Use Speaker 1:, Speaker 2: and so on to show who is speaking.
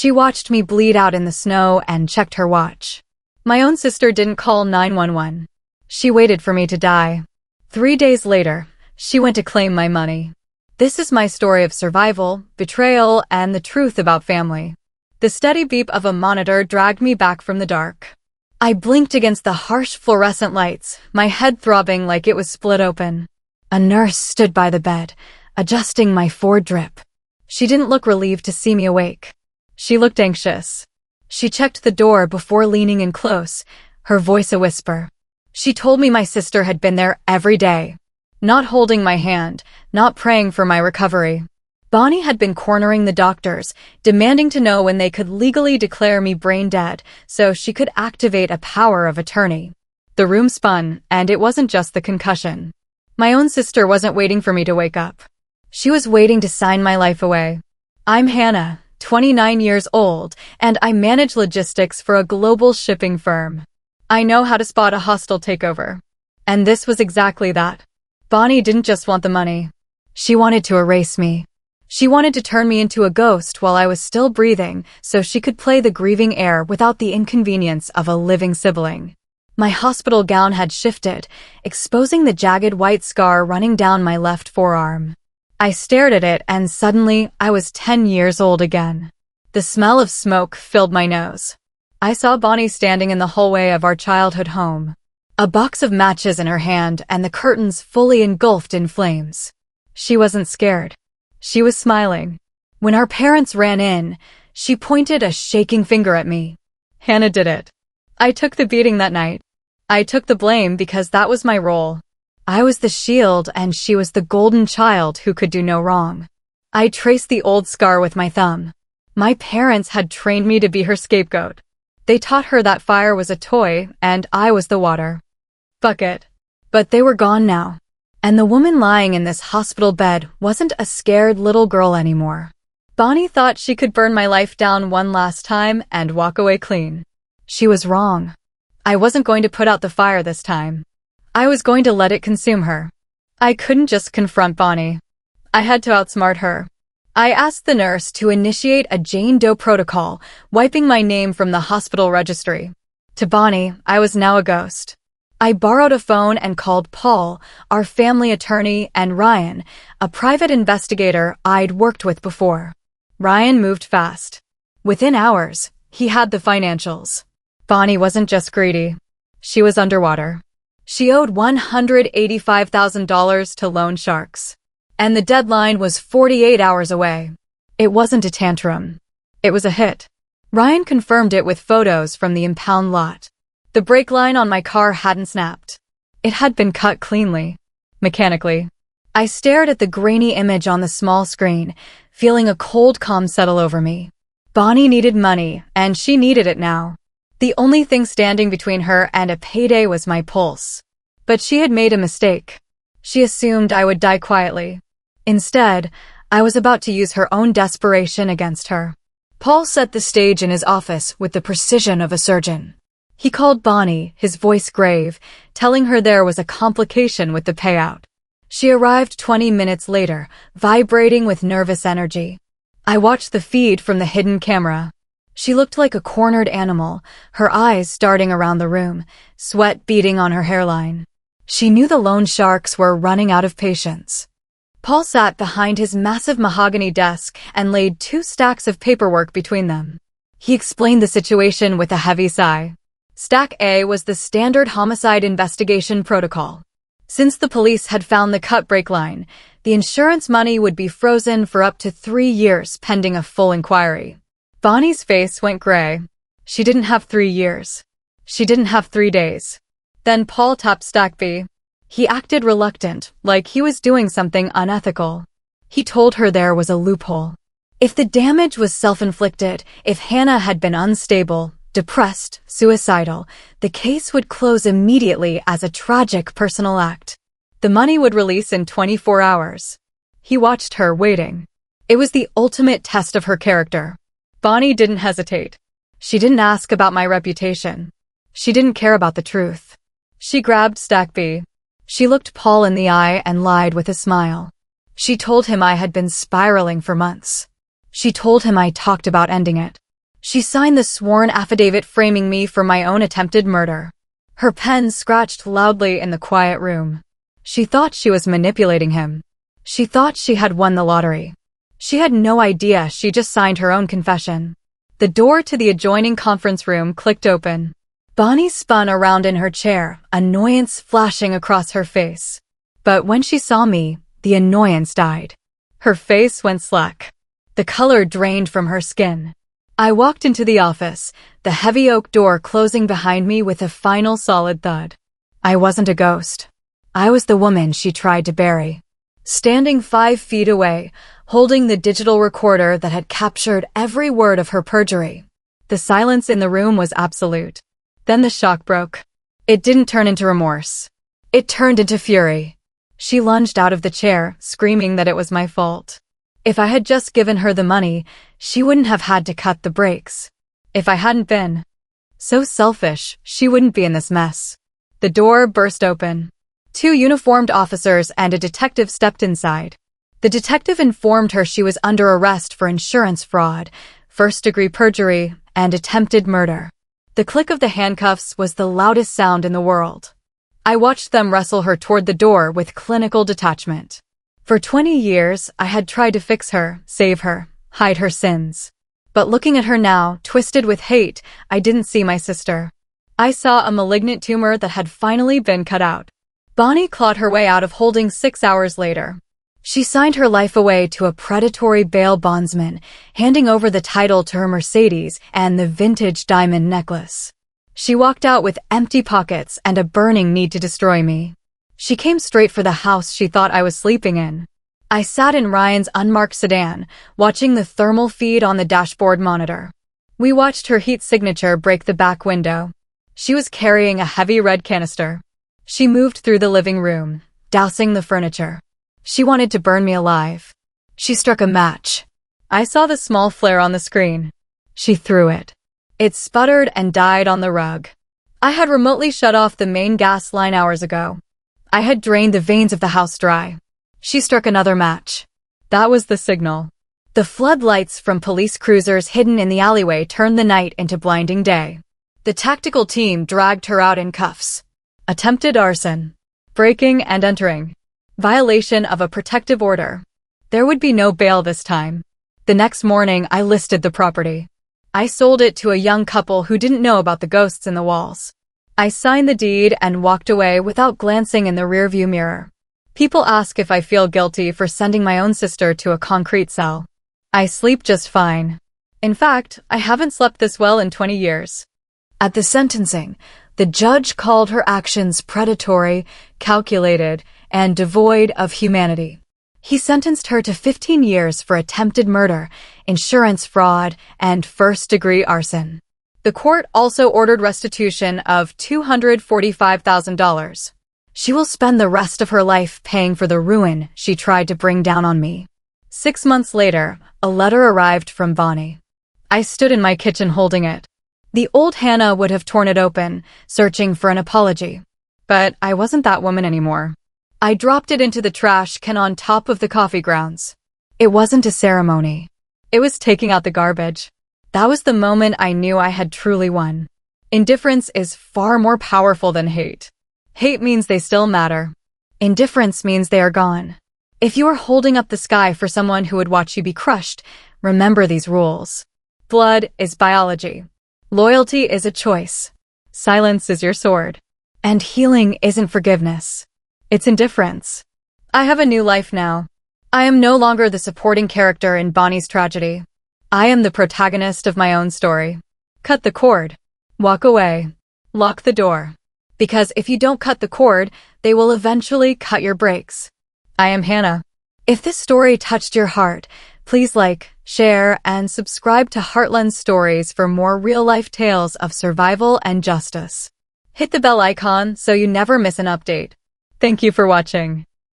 Speaker 1: She watched me bleed out in the snow and checked her watch. My own sister didn't call 911. She waited for me to die. 3 days later, she went to claim my money. This is my story of survival, betrayal, and the truth about family. The steady beep of a monitor dragged me back from the dark. I blinked against the harsh fluorescent lights, my head throbbing like it was split open. A nurse stood by the bed, adjusting my Ford drip. She didn't look relieved to see me awake. She looked anxious. She checked the door before leaning in close, her voice a whisper. She told me my sister had been there every day, not holding my hand, not praying for my recovery. Bonnie had been cornering the doctors, demanding to know when they could legally declare me brain dead so she could activate a power of attorney. The room spun, and it wasn't just the concussion. My own sister wasn't waiting for me to wake up. She was waiting to sign my life away. I'm Hannah, 29 years old, and I manage logistics for a global shipping firm. I know how to spot a hostile takeover. And this was exactly that. Bonnie didn't just want the money. She wanted to erase me. She wanted to turn me into a ghost while I was still breathing so she could play the grieving heir without the inconvenience of a living sibling. My hospital gown had shifted, exposing the jagged white scar running down my left forearm. I stared at it and suddenly I was 10 years old again. The smell of smoke filled my nose. I saw Bonnie standing in the hallway of our childhood home, a box of matches in her hand and the curtains fully engulfed in flames. She wasn't scared. She was smiling. When our parents ran in, she pointed a shaking finger at me. Hannah did it. I took the beating that night. I took the blame because that was my role. I was the shield and she was the golden child who could do no wrong. I traced the old scar with my thumb. My parents had trained me to be her scapegoat. They taught her that fire was a toy and I was the water. Fuck it. But they were gone now. And the woman lying in this hospital bed wasn't a scared little girl anymore. Bonnie thought she could burn my life down one last time and walk away clean. She was wrong. I wasn't going to put out the fire this time. I was going to let it consume her. I couldn't just confront Bonnie. I had to outsmart her. I asked the nurse to initiate a Jane Doe protocol, wiping my name from the hospital registry. To Bonnie, I was now a ghost. I borrowed a phone and called Paul, our family attorney, and Ryan, a private investigator I'd worked with before. Ryan moved fast. Within hours, he had the financials. Bonnie wasn't just greedy. She was underwater. She owed $185,000 to loan sharks. And the deadline was 48 hours away. It wasn't a tantrum. It was a hit. Ryan confirmed it with photos from the impound lot. The brake line on my car hadn't snapped. It had been cut cleanly, mechanically. I stared at the grainy image on the small screen, feeling a cold calm settle over me. Bonnie needed money, and she needed it now. The only thing standing between her and a payday was my pulse. But she had made a mistake. She assumed I would die quietly. Instead, I was about to use her own desperation against her. Paul set the stage in his office with the precision of a surgeon. He called Bonnie, his voice grave, telling her there was a complication with the payout. She arrived 20 minutes later, vibrating with nervous energy. I watched the feed from the hidden camera. She looked like a cornered animal, her eyes darting around the room, sweat beading on her hairline. She knew the loan sharks were running out of patience. Paul sat behind his massive mahogany desk and laid 2 stacks of paperwork between them. He explained the situation with a heavy sigh. Stack A was the standard homicide investigation protocol. Since the police had found the cut brake line, the insurance money would be frozen for up to 3 years pending a full inquiry. Bonnie's face went gray. She didn't have 3 years. She didn't have 3 days. Then Paul tapped Stack B. He acted reluctant, like he was doing something unethical. He told her there was a loophole. If the damage was self-inflicted, if Hannah had been unstable, depressed, suicidal, the case would close immediately as a tragic personal act. The money would release in 24 hours. He watched her, waiting. It was the ultimate test of her character. Bonnie didn't hesitate. She didn't ask about my reputation. She didn't care about the truth. She grabbed Stack B. She looked Paul in the eye and lied with a smile. She told him I had been spiraling for months. She told him I talked about ending it. She signed the sworn affidavit framing me for my own attempted murder. Her pen scratched loudly in the quiet room. She thought she was manipulating him. She thought she had won the lottery. She had no idea she just signed her own confession. The door to the adjoining conference room clicked open. Bonnie spun around in her chair, annoyance flashing across her face. But when she saw me, the annoyance died. Her face went slack. The color drained from her skin. I walked into the office, the heavy oak door closing behind me with a final solid thud. I wasn't a ghost. I was the woman she tried to bury. Standing 5 feet away, holding the digital recorder that had captured every word of her perjury. The silence in the room was absolute. Then the shock broke. It didn't turn into remorse. It turned into fury. She lunged out of the chair, screaming that it was my fault. If I had just given her the money, she wouldn't have had to cut the brakes. If I hadn't been so selfish, she wouldn't be in this mess. The door burst open. 2 uniformed officers and a detective stepped inside. The detective informed her she was under arrest for insurance fraud, first-degree perjury, and attempted murder. The click of the handcuffs was the loudest sound in the world. I watched them wrestle her toward the door with clinical detachment. For 20 years, I had tried to fix her, save her, hide her sins. But looking at her now, twisted with hate, I didn't see my sister. I saw a malignant tumor that had finally been cut out. Bonnie clawed her way out of holding 6 hours later. She signed her life away to a predatory bail bondsman, handing over the title to her Mercedes and the vintage diamond necklace. She walked out with empty pockets and a burning need to destroy me. She came straight for the house she thought I was sleeping in. I sat in Ryan's unmarked sedan, watching the thermal feed on the dashboard monitor. We watched her heat signature break the back window. She was carrying a heavy red canister. She moved through the living room, dousing the furniture. She wanted to burn me alive. She struck a match. I saw the small flare on the screen. She threw it. It sputtered and died on the rug. I had remotely shut off the main gas line hours ago. I had drained the veins of the house dry. She struck another match. That was the signal. The floodlights from police cruisers hidden in the alleyway turned the night into blinding day. The tactical team dragged her out in cuffs. Attempted arson. Breaking and entering. Violation of a protective order. There would be no bail this time. The next morning, I listed the property. I sold it to a young couple who didn't know about the ghosts in the walls. I signed the deed and walked away without glancing in the rearview mirror. People ask if I feel guilty for sending my own sister to a concrete cell. I sleep just fine. In fact, I haven't slept this well in 20 years. At the sentencing, the judge called her actions predatory, calculated, and devoid of humanity. He sentenced her to 15 years for attempted murder, insurance fraud, and first-degree arson. The court also ordered restitution of $245,000. She will spend the rest of her life paying for the ruin she tried to bring down on me. 6 months later, a letter arrived from Bonnie. I stood in my kitchen holding it. The old Hannah would have torn it open, searching for an apology. But I wasn't that woman anymore. I dropped it into the trash can on top of the coffee grounds. It wasn't a ceremony. It was taking out the garbage. That was the moment I knew I had truly won. Indifference is far more powerful than hate. Hate means they still matter. Indifference means they are gone. If you are holding up the sky for someone who would watch you be crushed, remember these rules. Blood is biology. Loyalty is a choice. Silence is your sword. And healing isn't forgiveness. It's indifference. I have a new life now. I am no longer the supporting character in Bonnie's tragedy. I am the protagonist of my own story. Cut the cord. Walk away. Lock the door. Because if you don't cut the cord, they will eventually cut your brakes. I am Hannah. If this story touched your heart, please like, share, and subscribe to Heartland Stories for more real-life tales of survival and justice. Hit the bell icon so you never miss an update. Thank you for watching.